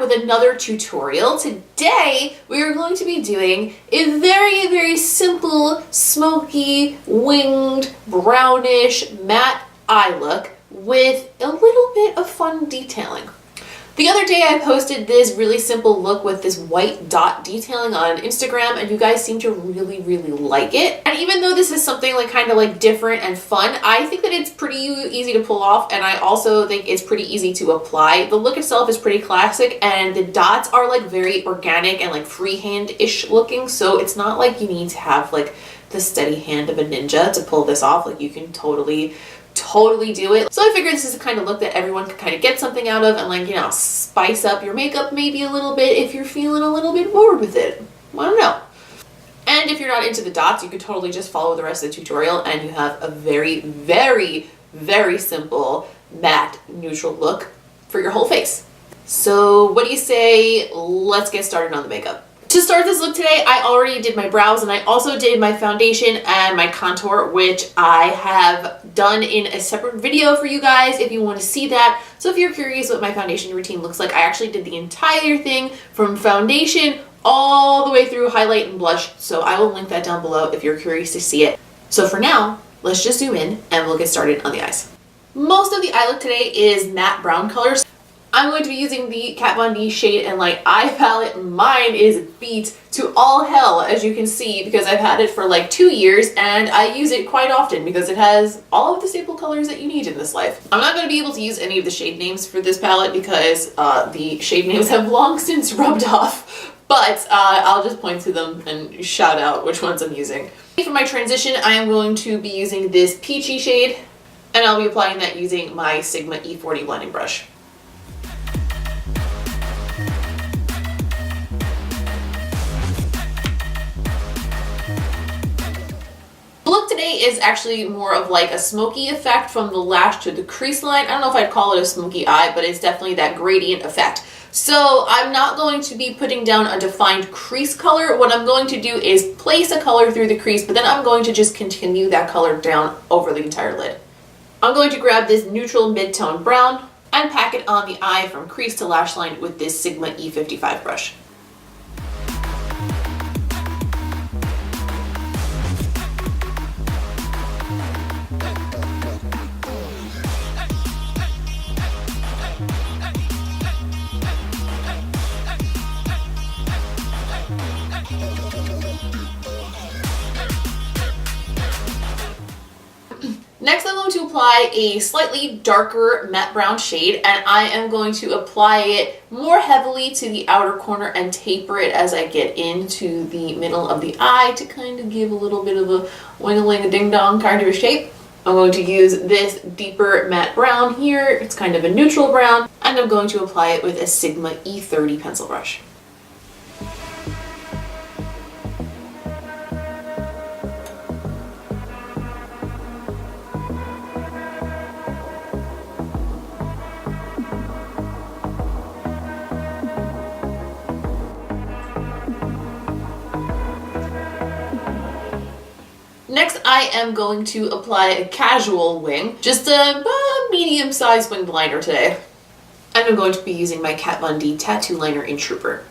with another tutorial. Today we are going to be doing a very, very simple, smoky, winged, brownish, matte eye look with a little bit of fun detailing. The other day I posted this really simple look with this white dot detailing on Instagram, and you guys seem to really, really like it. And even though this is something like kind of like different and fun, I think that it's pretty easy to pull off, and I also think it's pretty easy to apply. The look itself is pretty classic, and the dots are like very organic and like freehand-ish looking, so it's not like you need to have like the steady hand of a ninja to pull this off. Like, you can totally do it. So I figured this is the kind of look that everyone can kind of get something out of and, like, you know, spice up your makeup maybe a little bit if you're feeling a little bit bored with it. I don't know. And if you're not into the dots, you could totally just follow the rest of the tutorial and you have a very, very, very simple matte neutral look for your whole face. So what do you say? Let's get started on the makeup. To start this look today, I already did my brows and I also did my foundation and my contour, which I have done in a separate video for you guys if you want to see that. So if you're curious what my foundation routine looks like, I actually did the entire thing from foundation all the way through highlight and blush. So I will link that down below if you're curious to see it. So for now, let's just zoom in and we'll get started on the eyes. Most of the eye look today is matte brown colors. I'm going to be using the Kat Von D Shade and Light Eye Palette. Mine is beat to all hell, as you can see, because I've had it for like 2 years and I use it quite often because it has all of the staple colors that you need in this life. I'm not going to be able to use any of the shade names for this palette because the shade names have long since rubbed off, but I'll just point to them and shout out which ones I'm using. For my transition, I am going to be using this peachy shade, and I'll be applying that using my Sigma E40 blending brush. The look today is actually more of like a smoky effect from the lash to the crease line. I don't know if I'd call it a smoky eye, but it's definitely that gradient effect. So I'm not going to be putting down a defined crease color. What I'm going to do is place a color through the crease, but then I'm going to just continue that color down over the entire lid. I'm going to grab this neutral mid-tone brown and pack it on the eye from crease to lash line with this Sigma E55 brush. Next, I'm going to apply a slightly darker matte brown shade, and I am going to apply it more heavily to the outer corner and taper it as I get into the middle of the eye to kind of give a little bit of a wing-a-ling-a-ding-dong kind of a shape. I'm going to use this deeper matte brown here. It's kind of a neutral brown, and I'm going to apply it with a Sigma E30 pencil brush. Next, I am going to apply a casual wing, just a medium-sized winged liner today. And I'm going to be using my Kat Von D Tattoo Liner in Trooper.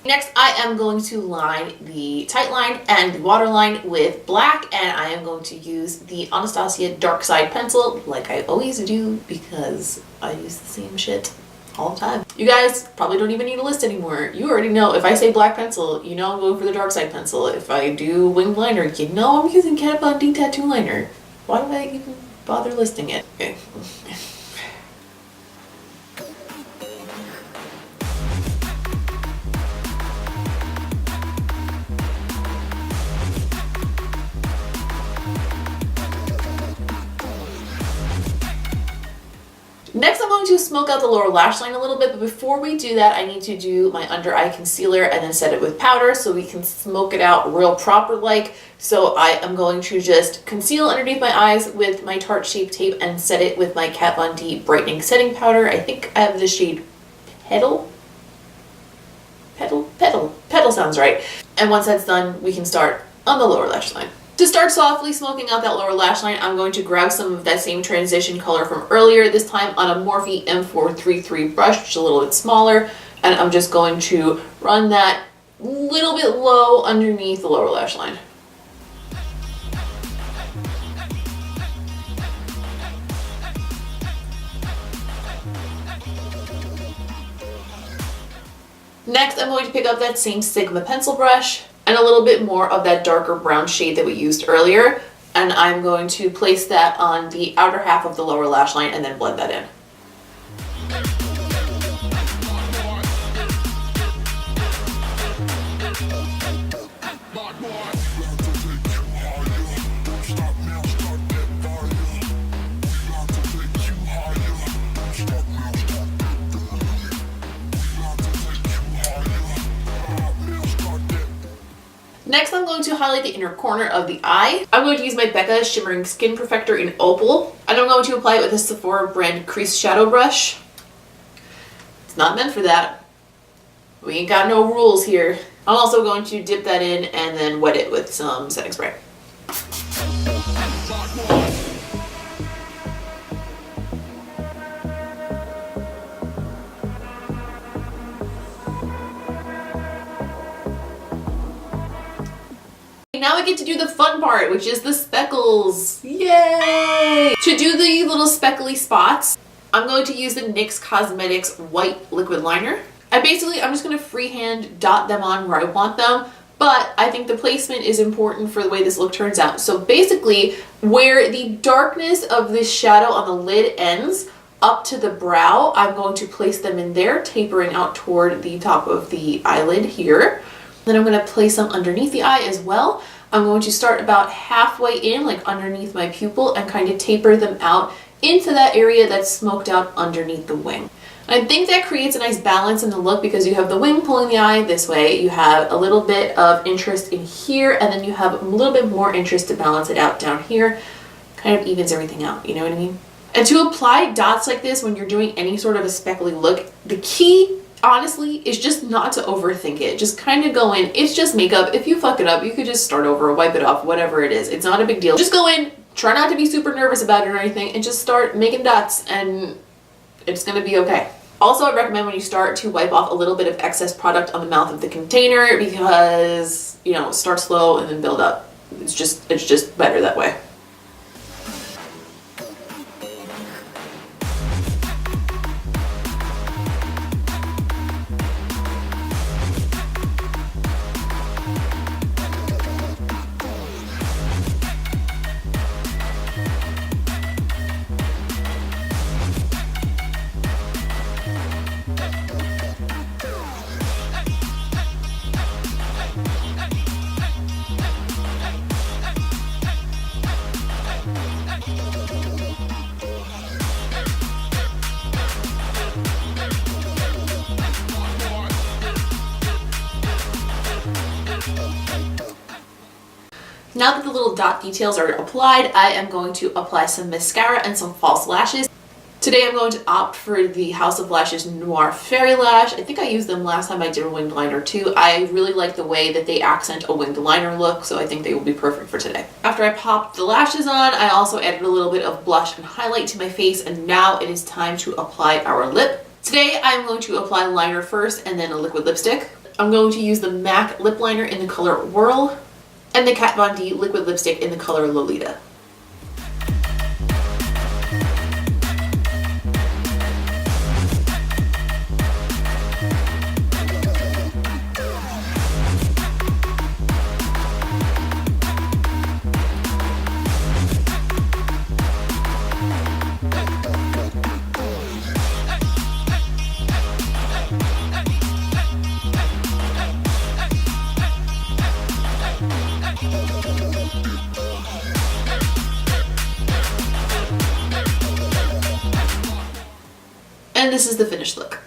Next, I am going to line the tight line and the waterline with black, and I am going to use the Anastasia Darkside pencil like I always do because I use the same shit all the time. You guys probably don't even need a list anymore. You already know if I say black pencil, you know I'm going for the Darkside pencil. If I do winged liner, you know I'm using Kat Von D Tattoo Liner. Why would I even bother listing it? Okay. Next, I'm going to smoke out the lower lash line a little bit, but before we do that, I need to do my under eye concealer and then set it with powder so we can smoke it out real proper like. So I am going to just conceal underneath my eyes with my Tarte Shape Tape and set it with my Kat Von D brightening setting powder. I think I have the shade Petal. Petal sounds right. And once that's done, we can start on the lower lash line. To start softly smoking out that lower lash line, I'm going to grab some of that same transition color from earlier, this time on a Morphe M433 brush, which is a little bit smaller, and I'm just going to run that little bit low underneath the lower lash line. Next, I'm going to pick up that same Sigma pencil brush and a little bit more of that darker brown shade that we used earlier, and I'm going to place that on the outer half of the lower lash line and then blend that in. Next, I'm going to highlight the inner corner of the eye. I'm going to use my Becca Shimmering Skin Perfector in Opal, and I'm going to apply it with a Sephora brand crease shadow brush. It's not meant for that. We ain't got no rules here. I'm also going to dip that in and then wet it with some setting spray. Now I get to do the fun part, which is the speckles. Yay! To do the little speckly spots, I'm going to use the NYX Cosmetics white liquid liner. I'm just going to freehand dot them on where I want them, but I think the placement is important for the way this look turns out. So basically, where the darkness of this shadow on the lid ends up to the brow, I'm going to place them in there, tapering out toward the top of the eyelid here. Then I'm going to place them underneath the eye as well. I'm going to start about halfway in, like underneath my pupil, and kind of taper them out into that area that's smoked out underneath the wing. And I think that creates a nice balance in the look because you have the wing pulling the eye this way, you have a little bit of interest in here, and then you have a little bit more interest to balance it out down here. Kind of evens everything out, you know what I mean? And to apply dots like this when you're doing any sort of a speckly look, the key honestly is just not to overthink it. Just kind of go in. It's just makeup. If you fuck it up, you could just start over, wipe it off, whatever it is. It's not a big deal. Just go in, try not to be super nervous about it or anything, and just start making dots and it's gonna be okay. Also, I recommend when you start to wipe off a little bit of excess product on the mouth of the container because, you know, start slow and then build up. It's just better that way. Now that the little dot details are applied, I am going to apply some mascara and some false lashes. Today I'm going to opt for the House of Lashes Noir Fairy Lash. I think I used them last time I did a winged liner too. I really like the way that they accent a winged liner look, so I think they will be perfect for today. After I popped the lashes on, I also added a little bit of blush and highlight to my face, and now it is time to apply our lip. Today I'm going to apply liner first and then a liquid lipstick. I'm going to use the MAC lip liner in the color Whirl and the Kat Von D liquid lipstick in the color Lolita. this is the finished look.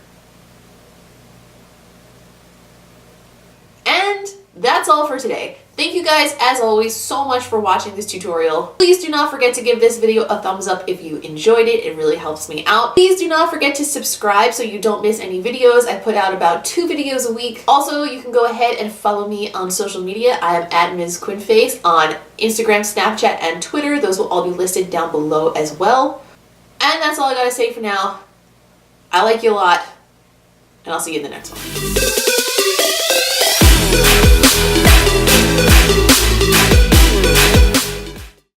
And that's all for today. Thank you guys, as always, so much for watching this tutorial. Please do not forget to give this video a thumbs up if you enjoyed it. It really helps me out. Please do not forget to subscribe so you don't miss any videos. I put out about 2 videos a week. Also, you can go ahead and follow me on social media. I am at Ms. QuinnFace on Instagram, Snapchat, and Twitter. Those will all be listed down below as well. And that's all I gotta say for now. I like you a lot, and I'll see you in the next one.